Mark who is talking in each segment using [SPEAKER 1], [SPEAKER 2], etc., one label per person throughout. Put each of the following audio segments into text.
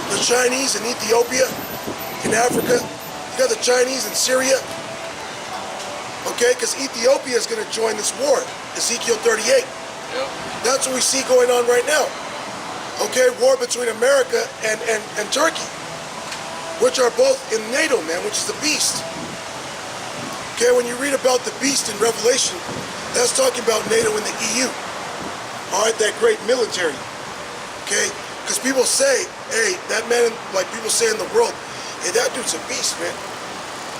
[SPEAKER 1] the Chinese in Ethiopia, in Africa. You got the Chinese in Syria. Okay, because Ethiopia is going to join this war, Ezekiel 38.
[SPEAKER 2] Yep.
[SPEAKER 1] That's what we see going on right now. Okay, war between America and Turkey, which are both in NATO, man, which is the beast. Okay, when you read about the beast in Revelation, that's talking about NATO and the EU. All right, that great military. Okay, because people say, hey, that man, like people say in the world, hey, that dude's a beast, man.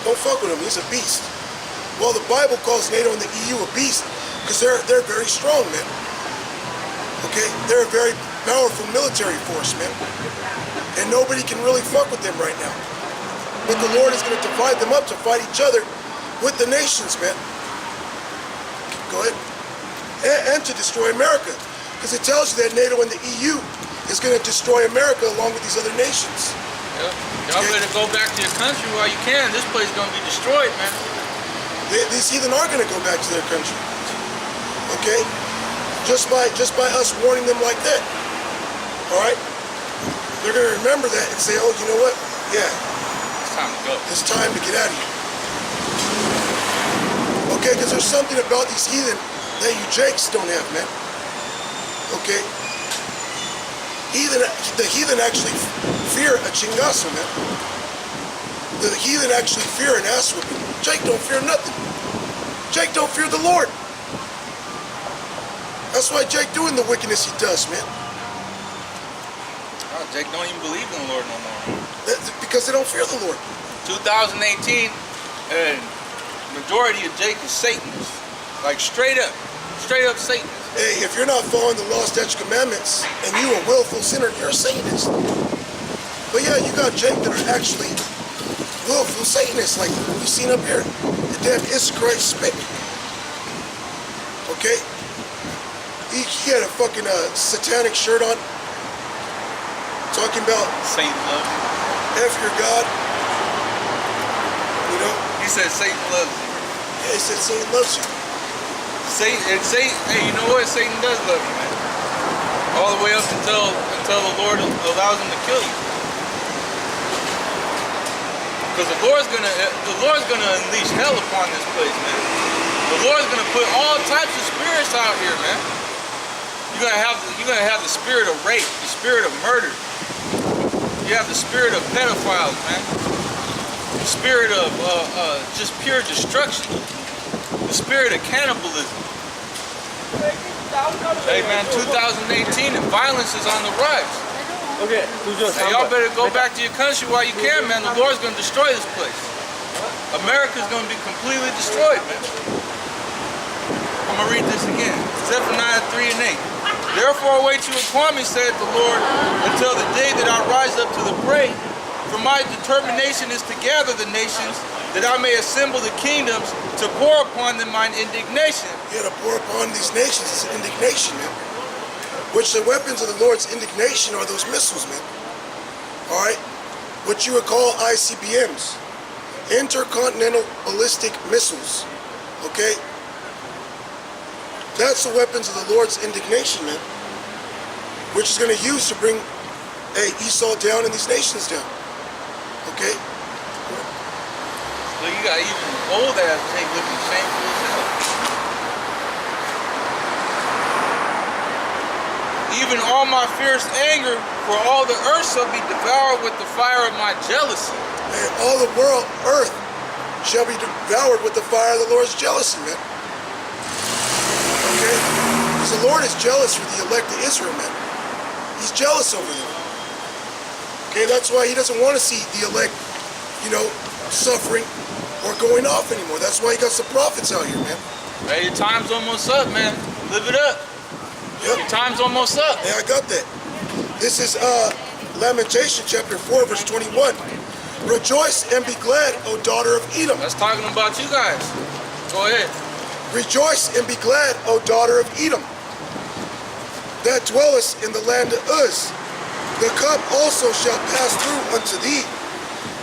[SPEAKER 1] Don't fuck with him, he's a beast. Well, the Bible calls NATO and the EU a beast because they're very strong, man. Okay, they're a very powerful military force, man. And nobody can really fuck with them right now. But the Lord is going to divide them up to fight each other with the nations, man. Go ahead. And to destroy America. Because it tells you that NATO and the EU is going to destroy America along with these other nations.
[SPEAKER 2] Yep. Y'all better go back to your country while you can. This place is going to be destroyed, man.
[SPEAKER 1] These heathen are going to go back to their country. Okay? Just by us warning them like that. Alright? They're going to remember that and say, oh, you know what? Yeah.
[SPEAKER 2] It's time to go.
[SPEAKER 1] It's time to get out of here. Okay, because there's something about these heathen that you Jakes don't have, man. Okay? The heathen actually fear a chingazo, man. The heathen actually fear an ass whipping. Jake don't fear nothing. Jake don't fear the Lord. That's why Jake doing the wickedness he does, man.
[SPEAKER 2] Oh, Jake don't even believe in the Lord no more.
[SPEAKER 1] Because they don't fear the Lord.
[SPEAKER 2] 2018, and majority of Jake is Satanist. Like straight up Satanist.
[SPEAKER 1] Hey, if you're not following the law, statutes, commandments, and you a willful sinner, you're a Satanist. But yeah, you got Jake that are actually willful Satanists, like we've seen up here. The damn Issachar spit. Okay? He had a fucking satanic shirt on. Talking about
[SPEAKER 2] Satan loves you.
[SPEAKER 1] F your God. You know?
[SPEAKER 2] He said Satan loves you.
[SPEAKER 1] Yeah, he said Satan loves you.
[SPEAKER 2] Satan, hey, you know what? Satan does love you, man. All the way up until the Lord allows him to kill you. Because the Lord's gonna unleash hell upon this place, man. The Lord's gonna put all types of spirits out here, man. You're gonna have the spirit of rape, the spirit of murder. You have the spirit of pedophiles, man. The spirit of just pure destruction. The spirit of cannibalism. Hey man, 2018 and violence is on the rise.
[SPEAKER 3] Okay,
[SPEAKER 2] hey, y'all better go back to your country while you can, man. The Lord's gonna destroy this place. America's gonna be completely destroyed, man. I'm gonna read this again. Zephaniah 3 and 8. Therefore await you upon me, saith the Lord, until the day that I rise up to the prey. For my determination is to gather the nations, that I may assemble the kingdoms, to pour upon them mine indignation.
[SPEAKER 1] Yeah, to pour upon these nations is indignation, man. Which the weapons of the Lord's indignation are those missiles, man. Alright? What you would call ICBMs. Intercontinental Ballistic Missiles. Okay? That's the weapons of the Lord's indignation, man. Which is going to use to bring Esau down and these nations down. Okay?
[SPEAKER 2] So you got even old ass Jake looking shameful as hell. Even all my fierce anger for all the earth shall be devoured with the fire of my jealousy.
[SPEAKER 1] And all the world, earth, shall be devoured with the fire of the Lord's jealousy, man. Okay? Because the Lord is jealous for the elect of Israel, man. He's jealous over them. Okay, that's why he doesn't want to see the elect, you know, suffering or going off anymore. That's why he got some prophets out here, man.
[SPEAKER 2] Hey, your time's almost up, man. Live it up.
[SPEAKER 1] Yep.
[SPEAKER 2] Your time's almost up.
[SPEAKER 1] Yeah, I got that. This is Lamentation chapter 4, verse 21. Rejoice and be glad, O daughter of Edom.
[SPEAKER 2] That's talking about you guys. Go ahead.
[SPEAKER 1] Rejoice and be glad, O daughter of Edom, that dwellest in the land of Uz. The cup also shall pass through unto thee.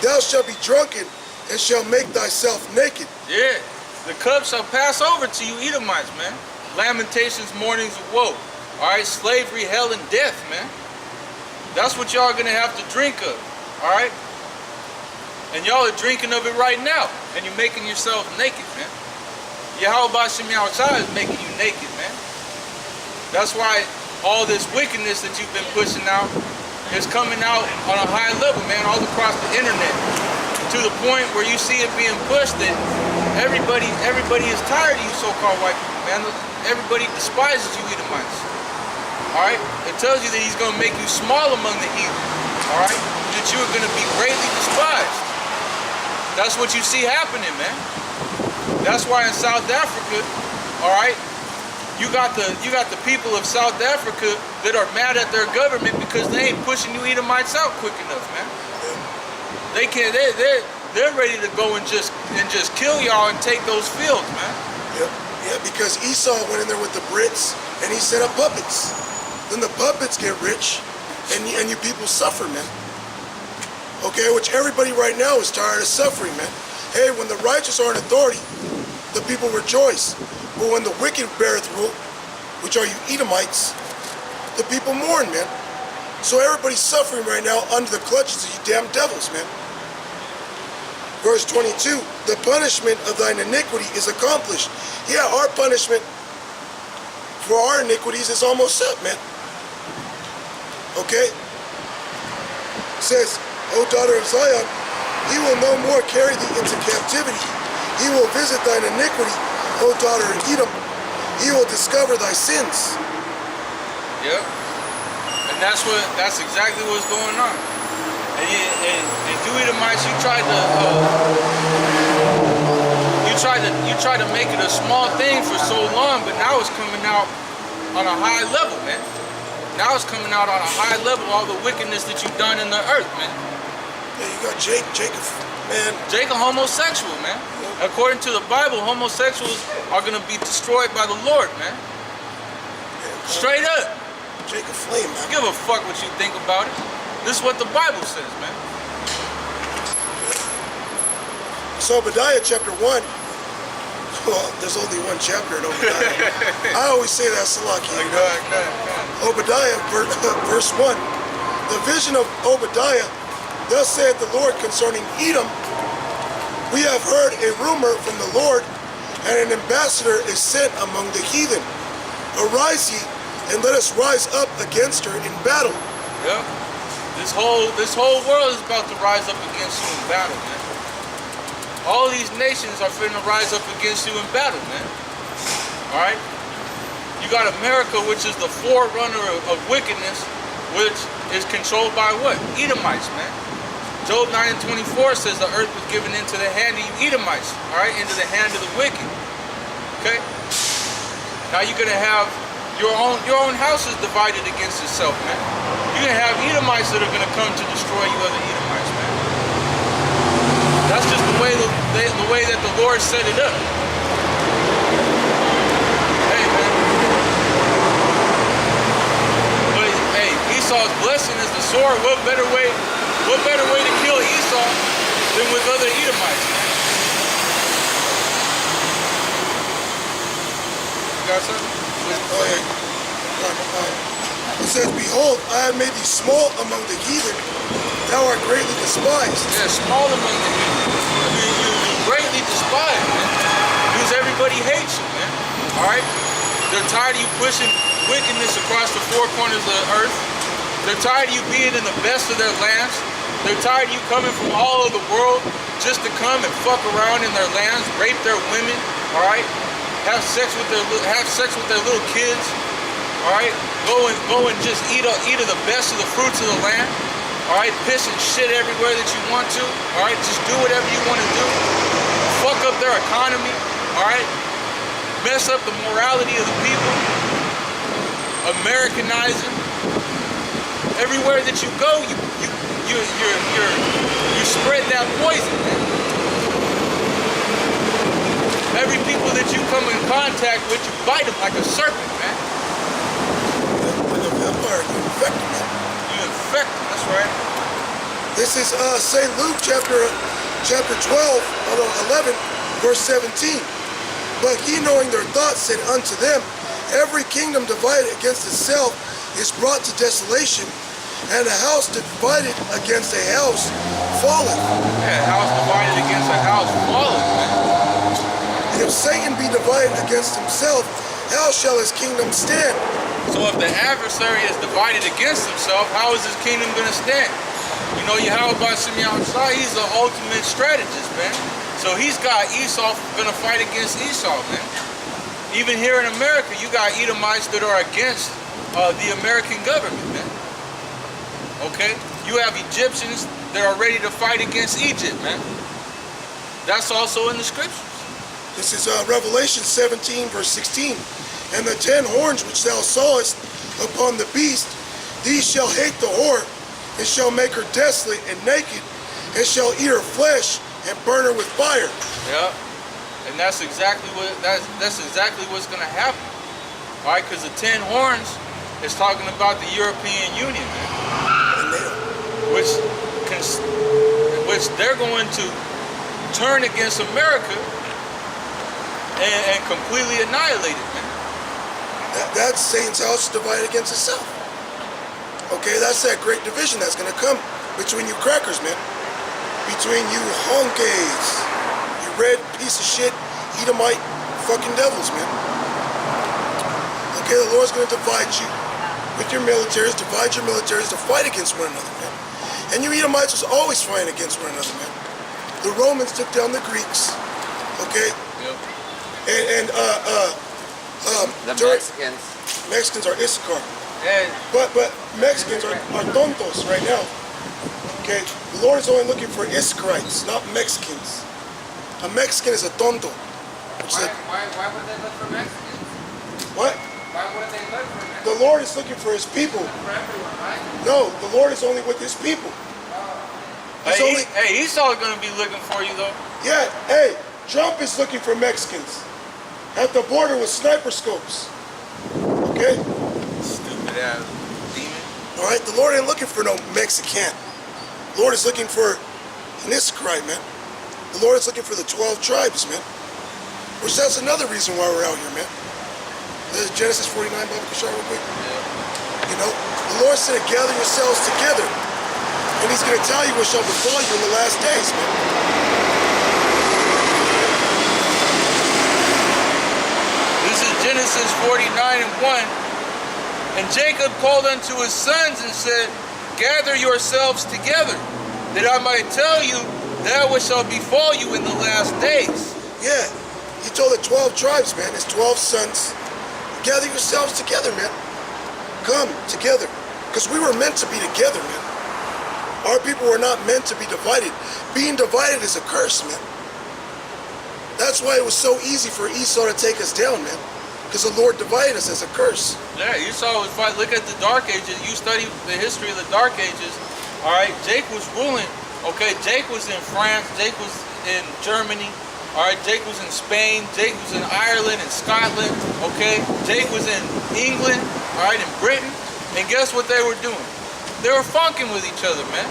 [SPEAKER 1] Thou shalt be drunken and shall make thyself naked.
[SPEAKER 2] Yeah, the cup shall pass over to you Edomites, man. Lamentations, mournings of woe. All right, slavery, hell, and death, man. That's what y'all are gonna have to drink of. All right, and y'all are drinking of it right now, and you're making yourself naked, man. Yahweh Shem Yahushua is making you naked, man. That's why all this wickedness that you've been pushing out is coming out on a high level, man, all across the internet, to the point where you see it being pushed that everybody is tired of you so-called white people, man. Everybody despises you Edomites. All right? It tells you that he's going to make you small among the heathen. All right? That you are going to be greatly despised. That's what you see happening, man. That's why in South Africa, all right, you got the people of South Africa that are mad at their government because they ain't pushing you Edomites out quick enough, man. They can't. They're ready to go and just kill y'all and take those fields, man.
[SPEAKER 1] Yeah, because Esau went in there with the Brits and he set up puppets. Then the puppets get rich and you people suffer, man. Okay, which everybody right now is tired of suffering, man. Hey, when the righteous are in authority, the people rejoice. But when the wicked beareth rule, which are you Edomites, the people mourn, man. So everybody's suffering right now under the clutches of you damn devils, man. Verse 22, the punishment of thine iniquity is accomplished. Yeah, our punishment for our iniquities is almost up, man. Okay? It says, O daughter of Zion, he will no more carry thee into captivity. He will visit thine iniquity, O daughter of Edom. He will discover thy sins.
[SPEAKER 2] Yep. And that's exactly what's going on. And you Edomites, you tried to make it a small thing for so long, but now it's coming out on a high level, man. Now it's coming out on a high level, all the wickedness that you've done in the earth, man.
[SPEAKER 1] Yeah, you got Jacob, man.
[SPEAKER 2] Jacob homosexual, man. According to the Bible, homosexuals are gonna be destroyed by the Lord, man. Straight up.
[SPEAKER 1] Jacob flame, man.
[SPEAKER 2] Give a fuck what you think about it. This is what the Bible says, man.
[SPEAKER 1] So Obadiah chapter 1, well, there's only one chapter in Obadiah. I always say that, Salaki. Obadiah, verse 1. The vision of Obadiah, thus saith the Lord concerning Edom, we have heard a rumor from the Lord, and an ambassador is sent among the heathen. Arise ye, and let us rise up against her in battle.
[SPEAKER 2] Yep. This whole world is about to rise up against you in battle, man. All these nations are finna rise up against you in battle, man. Alright? You got America, which is the forerunner of wickedness, which is controlled by what? Edomites, man. Job 9:24 says the earth was given into the hand of you Edomites, alright? Into the hand of the wicked. Okay? Now you're gonna have your own house is divided against itself, man. You're gonna have Edomites that are gonna come to destroy you other Edomites, man. That's just the way that the Lord set it up. Hey, man. But hey, Esau's blessing is the sword. What better way to kill Esau than with other Edomites, man? You got something?
[SPEAKER 1] Oh, yeah. It says, behold, I have made thee small among the heathen. Thou art greatly despised.
[SPEAKER 2] Yeah, small among the heathen. You're greatly despised, man. Because everybody hates you, man. Alright? They're tired of you pushing wickedness across the four corners of the earth. They're tired of you being in the best of their lands. They're tired of you coming from all over the world just to come and fuck around in their lands, rape their women, alright? Have sex with their little kids, all right? Go and just eat of the best of the fruits of the land, all right? Piss and shit everywhere that you want to, all right? Just do whatever you want to do. Fuck up their economy, all right? Mess up the morality of the people. Americanizing. Everywhere that you go, you spread that poison, man. Every people that you come in contact with, you bite them like a serpent, man.
[SPEAKER 1] Like a vampire, you infect them, man.
[SPEAKER 2] You infect them, that's right.
[SPEAKER 1] This is St. Luke chapter 11, verse 17. But he, knowing their thoughts, said unto them, Every kingdom divided against itself is brought to desolation, and a house divided against a house falleth.
[SPEAKER 2] Yeah, a house divided against a house falleth, man.
[SPEAKER 1] And if Satan be divided against himself, how shall his kingdom stand?
[SPEAKER 2] So if the adversary is divided against himself, how is his kingdom going to stand? You know, Yahweh Shai, he's the ultimate strategist, man. So he's got Esau going to fight against Esau, man. Even here in America, you got Edomites that are against the American government, man. Okay? You have Egyptians that are ready to fight against Egypt, man. That's also in the scriptures.
[SPEAKER 1] This is Revelation 17, verse 16. And the 10 horns which thou sawest upon the beast, these shall hate the whore, and shall make her desolate and naked, and shall eat her flesh and burn her with fire.
[SPEAKER 2] Yeah, and that's exactly what's going to happen. All right, because the 10 horns is talking about the European Union, man, which they're going to turn against America and completely annihilate it, man.
[SPEAKER 1] That's Satan's house divided against itself. Okay, that's that great division that's going to come between you crackers, man. Between you honkies, you red piece of shit, Edomite fucking devils, man. Okay, the Lord's going to divide you with your militaries, divide your militaries to fight against one another, man. And you Edomites was always fighting against one another, man. The Romans took down the Greeks, okay?
[SPEAKER 2] Yep.
[SPEAKER 3] The Mexicans.
[SPEAKER 1] Mexicans are Issachar.
[SPEAKER 2] And
[SPEAKER 1] But Mexicans are tontos right now. Okay? The Lord is only looking for Issacharites, not Mexicans. A Mexican is a tonto. Which is
[SPEAKER 3] Why would they look for Mexicans?
[SPEAKER 1] what?
[SPEAKER 3] Why would they look for Mexicans?
[SPEAKER 1] The Lord is looking for his people.
[SPEAKER 3] For everyone, right?
[SPEAKER 1] No, the Lord is only with his people. He's only,
[SPEAKER 2] hey, Esau's going to be looking for you, though.
[SPEAKER 1] yeah, hey, Trump is looking for Mexicans at the border with sniper scopes. Okay?
[SPEAKER 2] Stupid ass demon.
[SPEAKER 1] All right, the Lord ain't looking for no Mexican. The Lord is looking for an Issacharite, man. The Lord is looking for the 12 tribes, man. Which that's another reason why we're out here, man. This is Genesis 49, Bible Kashar, real quick. You know, the Lord said, gather yourselves together. And he's going to tell you what shall befall you in the last days, man.
[SPEAKER 2] This is Genesis 49 and 1. And Jacob called unto his sons and said, gather yourselves together, that I might tell you that which shall befall you in the last days.
[SPEAKER 1] Yeah, he told the 12 tribes, man, his 12 sons, gather yourselves together, man. Come together. Because we were meant to be together, man. Our people were not meant to be divided. Being divided is a curse, man. That's why it was so easy for Esau to take us down, man. Because the Lord divided us as a curse.
[SPEAKER 2] Yeah, Esau was fighting. Look at the Dark Ages. You study the history of the Dark Ages. All right, Jake was ruling. Okay, Jake was in France. Jake was in Germany. All right, Jake was in Spain. Jake was in Ireland and Scotland. Okay, Jake was in England. All right, in Britain. And guess what they were doing? They were funking with each other, man.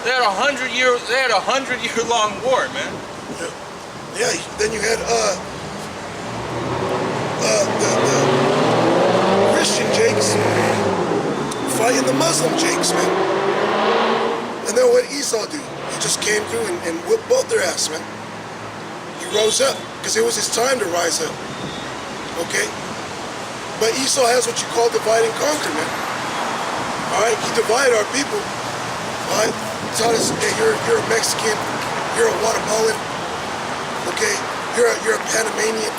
[SPEAKER 2] They had a 100-year-long war, man.
[SPEAKER 1] Yeah, then you had the Christian Jakes fighting the Muslim Jakes, man. And then what did Esau do? He just came through and whipped both their ass, man. He rose up because it was his time to rise up. Okay? But Esau has what you call divide and conquer, man. All right, he divided our people. All right, taught us, hey, you're a Mexican, you're a Guatemalan, okay, you're a Panamanian.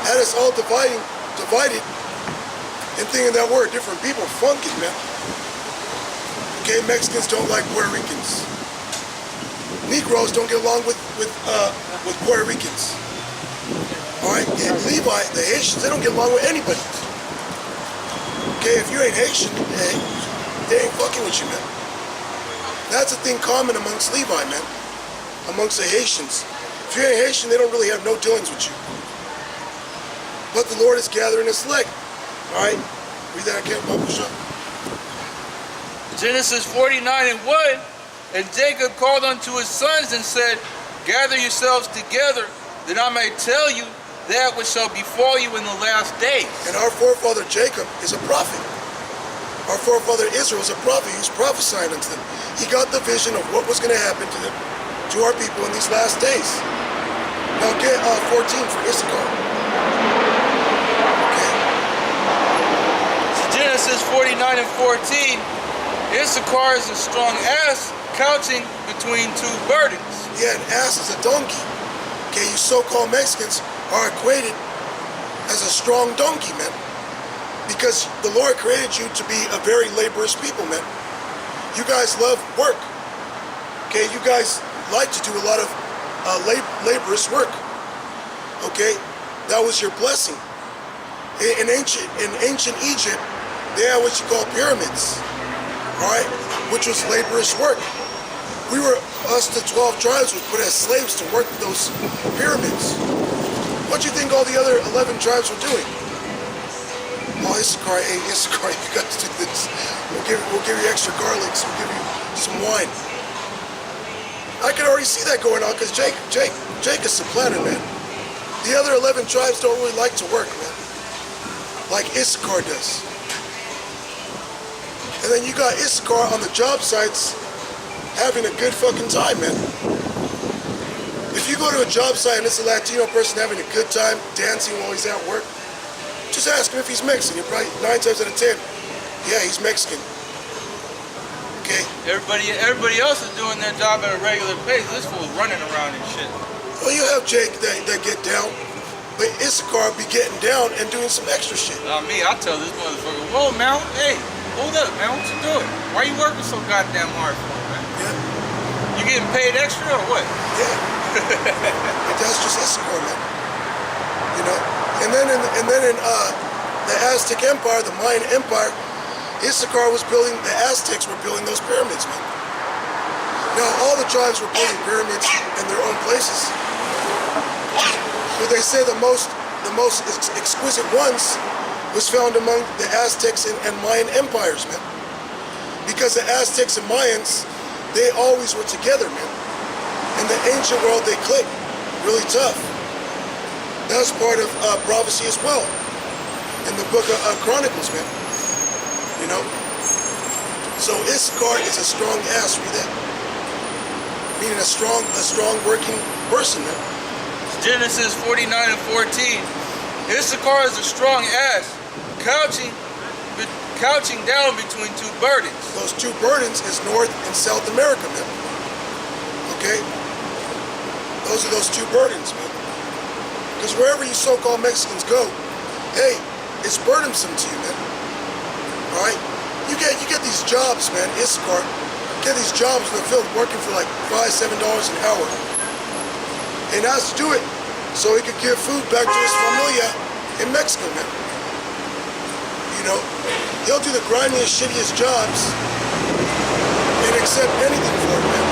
[SPEAKER 1] Had us all divided, and thinking that we're different people, funky, man. Okay, Mexicans don't like Puerto Ricans. Negroes don't get along with Puerto Ricans. All right, and Levi, the Haitians, they don't get along with anybody. Okay, if you ain't Haitian, hey, they ain't fucking with you, man. That's a thing common amongst Levi, man. Amongst the Haitians. If you ain't Haitian, they don't really have no dealings with you. But the Lord is gathering his elect. All right, read that again, Bible Shop.
[SPEAKER 2] Genesis 49 and 1. And Jacob called unto his sons and said, gather yourselves together, that I may tell you that which shall befall you in the last days.
[SPEAKER 1] And our forefather Jacob is a prophet. Our forefather Israel is a prophet. He was prophesying unto them. He got the vision of what was going to happen to them, to our people in these last days. Now get 14 for Issachar. Okay.
[SPEAKER 2] So Genesis 49 and 14, Issachar is a strong ass couching between two burdens.
[SPEAKER 1] Yeah, an ass is a donkey. Okay, you so-called Mexicans are equated as a strong donkey, man. Because the Lord created you to be a very laborious people, man. You guys love work. Okay, you guys like to do a lot of laborious work. Okay, that was your blessing. In ancient Egypt, they had what you call pyramids. All right, which was laborious work. Us the 12 tribes was put as slaves to work those pyramids. What do you think all the other 11 tribes were doing? Oh, Issachar, hey, Issachar, you got to do this. We'll give you extra garlics. We'll give you some wine. I can already see that going on because Jake is the planner, man. The other 11 tribes don't really like to work, man. Like Issachar does. And then you got Issachar on the job sites having a good fucking time, man. If you go to a job site and it's a Latino person having a good time, dancing while he's at work, just ask him if he's Mexican. You're probably 9 times out of 10, yeah, he's Mexican. Okay?
[SPEAKER 2] Everybody else is doing their job at a regular pace. This fool's running around and shit.
[SPEAKER 1] Well, you have Jake that get down, but Issachar be getting down and doing some extra shit.
[SPEAKER 2] Not me, I tell this motherfucker, whoa, man, hey, hold up, man, what you doing? Why you working so goddamn hard for, man?
[SPEAKER 1] Yeah.
[SPEAKER 2] You getting paid extra or what?
[SPEAKER 1] Yeah. But that's just Issachar, man. You know? And then in the Aztec Empire, the Mayan Empire, Issachar was building, the Aztecs were building those pyramids, man. Now, all the tribes were building pyramids in their own places. But they say the most exquisite ones was found among the Aztecs and Mayan empires, man. Because the Aztecs and Mayans, they always were together, man. In the ancient world, they clicked really tough. That's part of prophecy as well. In the book of Chronicles, man. You know? So Issachar is a strong ass, read that. Meaning a strong working person, man.
[SPEAKER 2] Genesis 49 and 14. Issachar is a strong ass, couching down between two burdens.
[SPEAKER 1] Those two burdens is North and South America, man. Okay? Those are those two burdens, man. Because wherever you so-called Mexicans go, hey, it's burdensome to you, man. Alright? You get these jobs, man, Issachar. Get these jobs in the field working for like $5-7 an hour. And has to do it so he could give food back to his familia in Mexico, man. You know? He'll do the grindiest, shittiest jobs and accept anything for it, man.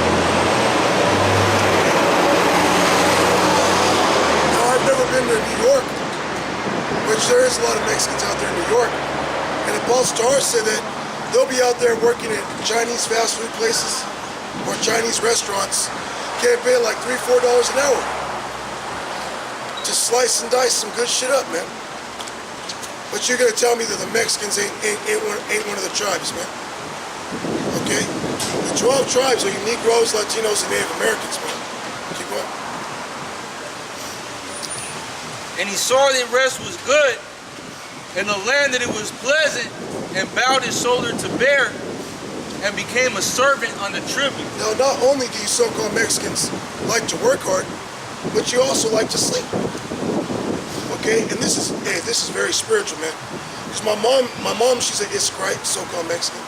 [SPEAKER 1] Now, I've never been to New York, which there is a lot of Mexicans out there in New York. And the Paul Star said that they'll be out there working at Chinese fast food places or Chinese restaurants, getting paid like $3-4 an hour to slice and dice some good shit up, man. But you're gonna tell me that the Mexicans ain't one of the tribes, man. Okay? The 12 tribes are Negroes, Latinos, and Native Americans, man. Keep going.
[SPEAKER 2] And he saw that rest was good, and the land that it was pleasant, and bowed his shoulder to bear, and became a servant unto tribute.
[SPEAKER 1] Now, not only do you so-called Mexicans like to work hard, but you also like to sleep. Okay, and this is very spiritual, man. Because my mom, she's an Issacharite, so-called Mexican.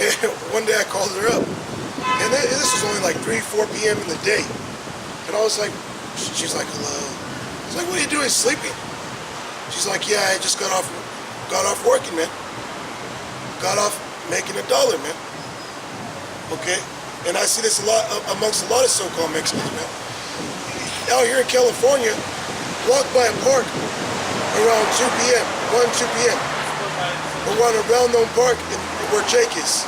[SPEAKER 1] And one day I called her up, and this was only like 3-4 p.m. in the day, and I was like, she's like, hello. I was like, what are you doing, sleeping? She's like, yeah, I just got off working, man. Got off making $1, man. Okay, and I see this a lot amongst a lot of so-called Mexicans, man. Out here in California, walk by a park around 2 p.m., 1-2 p.m. We're on a well-known park where Jake is.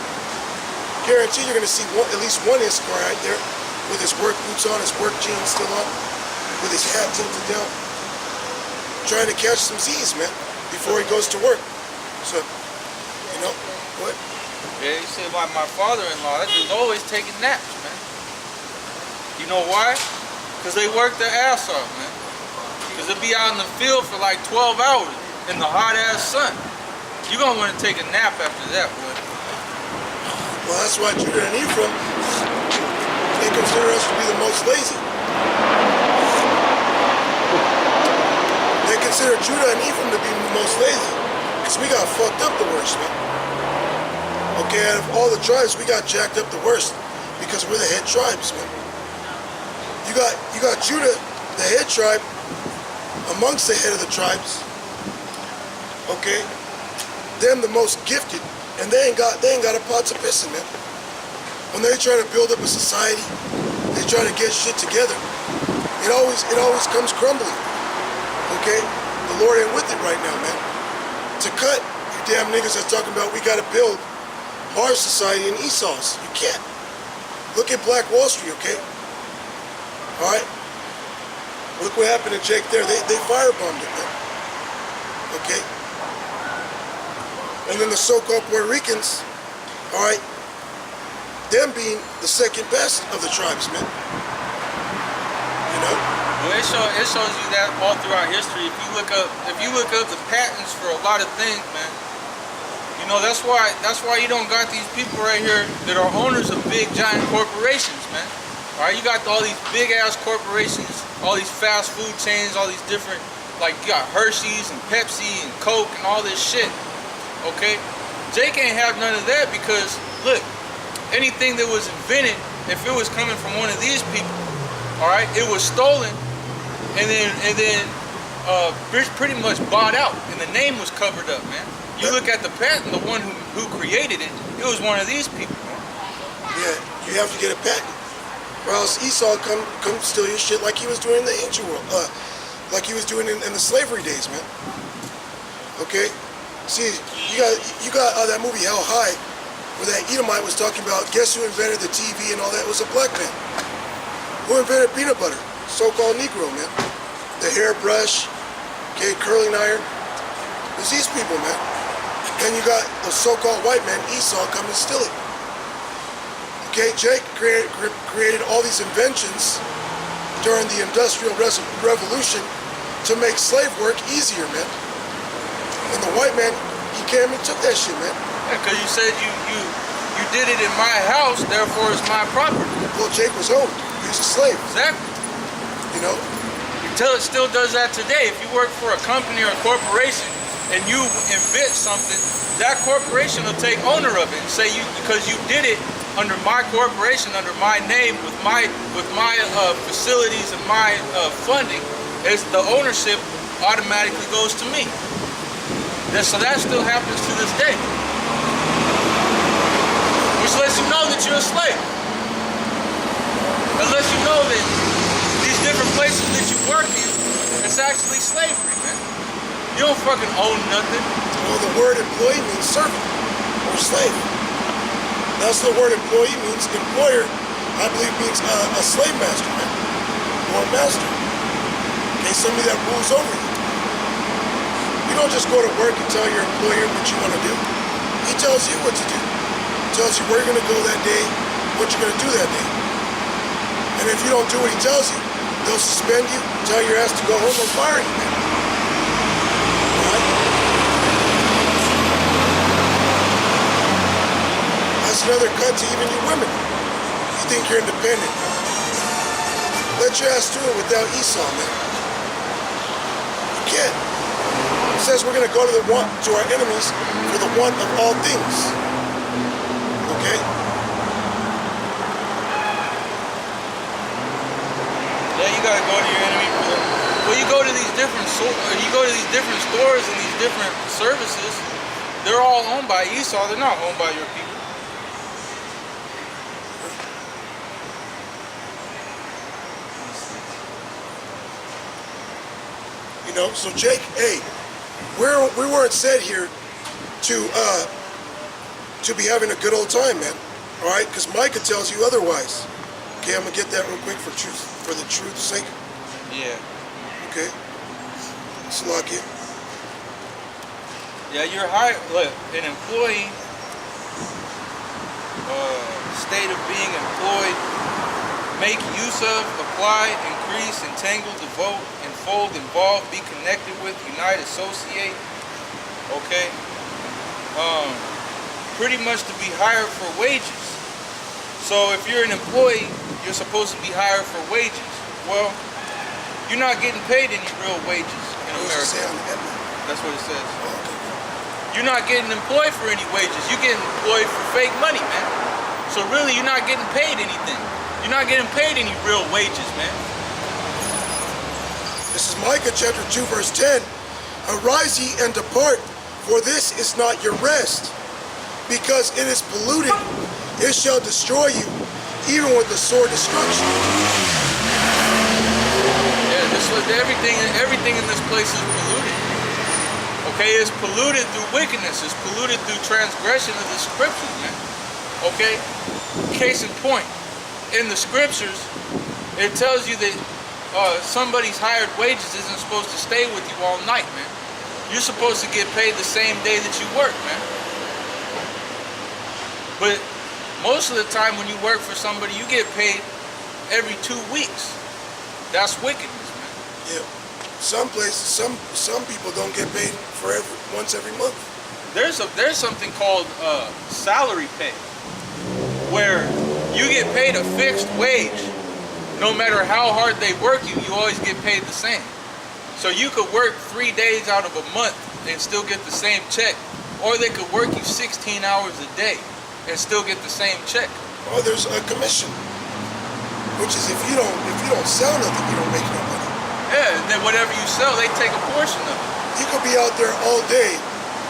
[SPEAKER 1] Guarantee you're going to see at least one Issachar right there with his work boots on, his work jeans still on, with his hat tilted down. trying to catch some Z's, man, before he goes to work. So, you know, what?
[SPEAKER 2] Yeah, you said about my father-in-law, that dude's always taking naps, man. You know why? Because they work their ass off, man. Because they'll be out in the field for like 12 hours in the hot-ass sun. You're going to want to take a nap after that, boy.
[SPEAKER 1] Well, that's why Judah and Ephraim, they consider us to be the most lazy. They consider Judah and Ephraim to be the most lazy. Because we got fucked up the worst, man. Okay, out of all the tribes, we got jacked up the worst. Because we're the head tribes, man. You got Judah, the head tribe, amongst the head of the tribes. Okay? Them the most gifted. And they ain't got a pot to piss in, man. When they try to build up a society, they try to get shit together. It always comes crumbling. Okay? The Lord ain't with it right now, man. To cut, you damn niggas that's talking about we gotta build our society in Esau's. You can't. Look at Black Wall Street, okay? Alright? Look what happened to Jake there. They firebombed it, man. Okay? And then the so-called Puerto Ricans, alright, them being the second best of the tribes, man. You know?
[SPEAKER 2] Well, it shows you that all throughout history. If you look up the patents for a lot of things, man, you know, that's why you don't got these people right here that are owners of big giant corporations, man. All right, you got all these big ass corporations, all these fast food chains, all these different, like you got Hershey's and Pepsi and Coke and all this shit. Okay, Jake ain't have none of that because look, anything that was invented, if it was coming from one of these people, all right, it was stolen and then pretty much bought out, and the name was covered up, man. You look at the patent, the one who created it, it was one of these people, man.
[SPEAKER 1] Yeah, you have to get a patent, or else Esau come steal your shit like he was doing in the ancient world, like he was doing in the slavery days, man. Okay. See, you got that movie How High, where that Edomite was talking about, guess who invented the TV and all that? It was a black man. Who invented peanut butter? So-called Negro, man. The hairbrush, okay, curling iron. It was these people, man. Then you got the so-called white man, Esau, come and steal it. Okay, Jake created all these inventions during the Industrial Revolution to make slave work easier, man. And the white man, he came and took that shit, man.
[SPEAKER 2] Yeah, because you said you did it in my house, therefore it's my property.
[SPEAKER 1] Well, Jake was owned. He was a slave.
[SPEAKER 2] Exactly.
[SPEAKER 1] You know?
[SPEAKER 2] Until it still does that today. If you work for a company or a corporation and you invent something, that corporation will take owner of it and say because you did it under my corporation, under my name, with my facilities and my funding, the ownership automatically goes to me. So that still happens to this day. Which lets you know that you're a slave. It lets you know that these different places that you work in, it's actually slavery, man. You don't fucking own nothing.
[SPEAKER 1] Well, the word employee means servant or slave. That's the word employee means. Employer, I believe, means a slave master, man. Or a master. Okay, somebody that rules over you. You don't just go to work and tell your employer what you want to do. He tells you what to do. He tells you where you're going to go that day, what you're going to do that day. And if you don't do what he tells you, they'll suspend you, tell your ass to go home, or fire you. Right? That's another cut to even you women. You think you're independent. Let your ass do it without Esau, man. You can't. It says we're going to go to our enemies for the one of all things. Okay?
[SPEAKER 2] Yeah, you gotta go to your enemy. Well, you go to these different stores and these different services. They're all owned by Esau. They're not owned by your people.
[SPEAKER 1] You know, so Jake, hey, we weren't set here to be having a good old time, man. All right, because Micah tells you otherwise. Okay, I'm gonna get that real quick for the truth's sake.
[SPEAKER 2] Yeah.
[SPEAKER 1] Okay. Slovakia.
[SPEAKER 2] Yeah, you're hired. Look, an employee, state of being employed, make use of, apply, increase, entangle, devote, enfold, involve, be connected with, unite, associate. Okay. Pretty much to be hired for wages. So if you're an employee, you're supposed to be hired for wages. Well, you're not getting paid any real wages in America. That's what it says. You're not getting employed for any wages. You're getting employed for fake money, man. So really, you're not getting paid anything. You're not getting paid any real wages, man.
[SPEAKER 1] This is Micah chapter 2, verse 10. Arise ye and depart, for this is not your rest. Because it is polluted, it shall destroy you, even with the sword destruction.
[SPEAKER 2] Yeah, everything in this place is polluted. Okay, it's polluted through wickedness. It's polluted through transgression of the scriptures, man. Okay? Case in point, in the scriptures, it tells you that somebody's hired wages isn't supposed to stay with you all night, man. You're supposed to get paid the same day that you work, man. But most of the time when you work for somebody, you get paid every 2 weeks. That's wickedness, man.
[SPEAKER 1] Yeah. Some places, some people don't get paid for once every month.
[SPEAKER 2] There's something called salary pay, where you get paid a fixed wage. No matter how hard they work you, you always get paid the same. So you could work 3 days out of a month and still get the same check, or they could work you 16 hours a day and still get the same check.
[SPEAKER 1] Or there's a commission, which is if you don't sell nothing, you don't make no money.
[SPEAKER 2] Yeah, and then whatever you sell, they take a portion of it.
[SPEAKER 1] You could be out there all day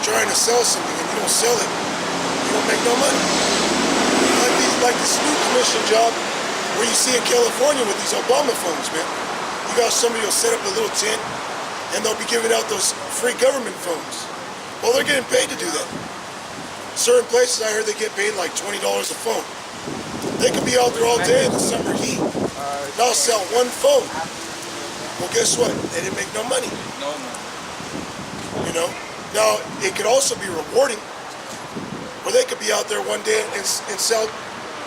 [SPEAKER 1] trying to sell something, and you don't sell it, you don't make no money. Like this new commission job where you see in California with these Obama phones, man. You got somebody who'll set up a little tent, and they'll be giving out those free government phones. Well, they're getting paid to do that. Certain places I heard they get paid like $20 a phone. They could be out there all day in the summer heat, not sell one phone. Well, guess what? They didn't make no money.
[SPEAKER 2] No.
[SPEAKER 1] You know? Now, it could also be rewarding, where they could be out there one day and sell,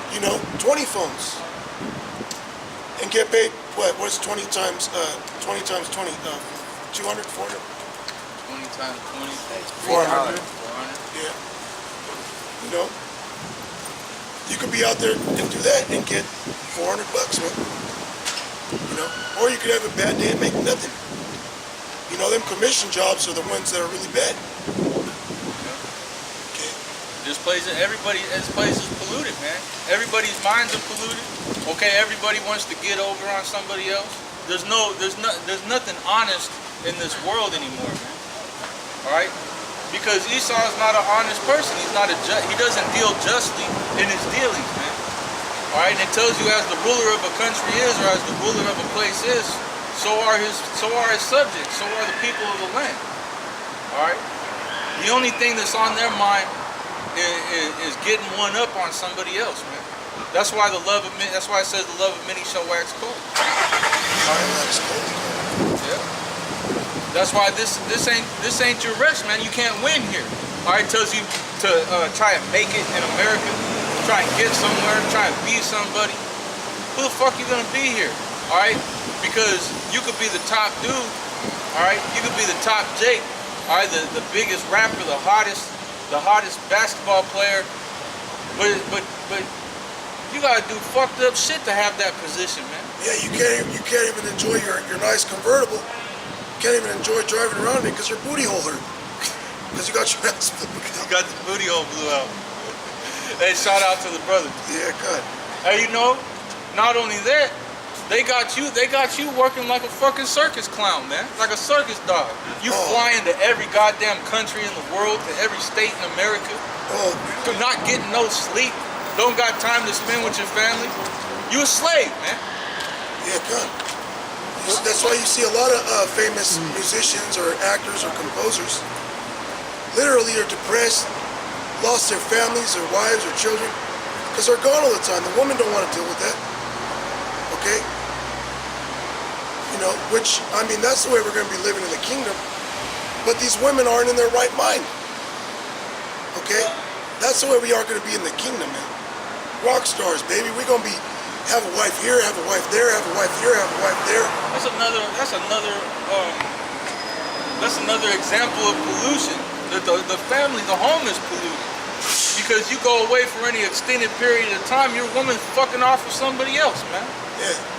[SPEAKER 1] 20 phones. And get paid, what's 20 times 20? 200, 400?
[SPEAKER 2] 20 times 20.
[SPEAKER 1] 400. Yeah. You know? You could be out there and do that and get $400, man. Or you could have a bad day and make nothing. Them commission jobs are the ones that are really bad. Okay.
[SPEAKER 2] This place is polluted, man. Everybody's minds are polluted. Okay, everybody wants to get over on somebody else. There's nothing honest in this world anymore, man. All right, because Esau is not an honest person. He's not he doesn't deal justly in his dealings, man. All right, and it tells you as the ruler of a country is, or as the ruler of a place is, so are his subjects, so are the people of the land. All right, the only thing that's on their mind is getting one up on somebody else, man. That's why that's why it says the love of many shall wax cold.
[SPEAKER 1] All right, wax cold.
[SPEAKER 2] Yeah. That's why this ain't your rest, man. You can't win here. All right, it tells you to try and make it in America, try and get somewhere, try and be somebody. Who the fuck you gonna be here? All right, because you could be the top dude. All right, you could be the top Jake. All right, the biggest rapper, the hottest basketball player. But you gotta do fucked up shit to have that position, man.
[SPEAKER 1] Yeah, you can't even enjoy your nice convertible. You can't even enjoy driving around in it because your booty hole hurt. Because you got your ass blew out.
[SPEAKER 2] You got the booty hole blew out. Hey, shout out to the brother.
[SPEAKER 1] Yeah, good.
[SPEAKER 2] Hey, not only that, they got you working like a fucking circus clown, man. Like a circus dog. You flying to every goddamn country in the world, to every state in America. You're not getting no sleep. Don't got time to spend with your family. You a slave, man.
[SPEAKER 1] Yeah, good. That's why you see a lot of famous musicians or actors or composers literally are depressed, lost their families, their wives, or children, because they're gone all the time. The women don't want to deal with that. Okay? You know, which, I mean, that's the way we're going to be living in the kingdom. But these women aren't in their right mind. Okay? That's the way we are going to be in the kingdom, man. Rock stars, baby. We're going to be, have a wife here, have a wife there, have a wife here, have a wife there.
[SPEAKER 2] That's another example of pollution. The family, the home is polluted. Because you go away for any extended period of time, your woman's fucking off with somebody else, man.
[SPEAKER 1] Yeah.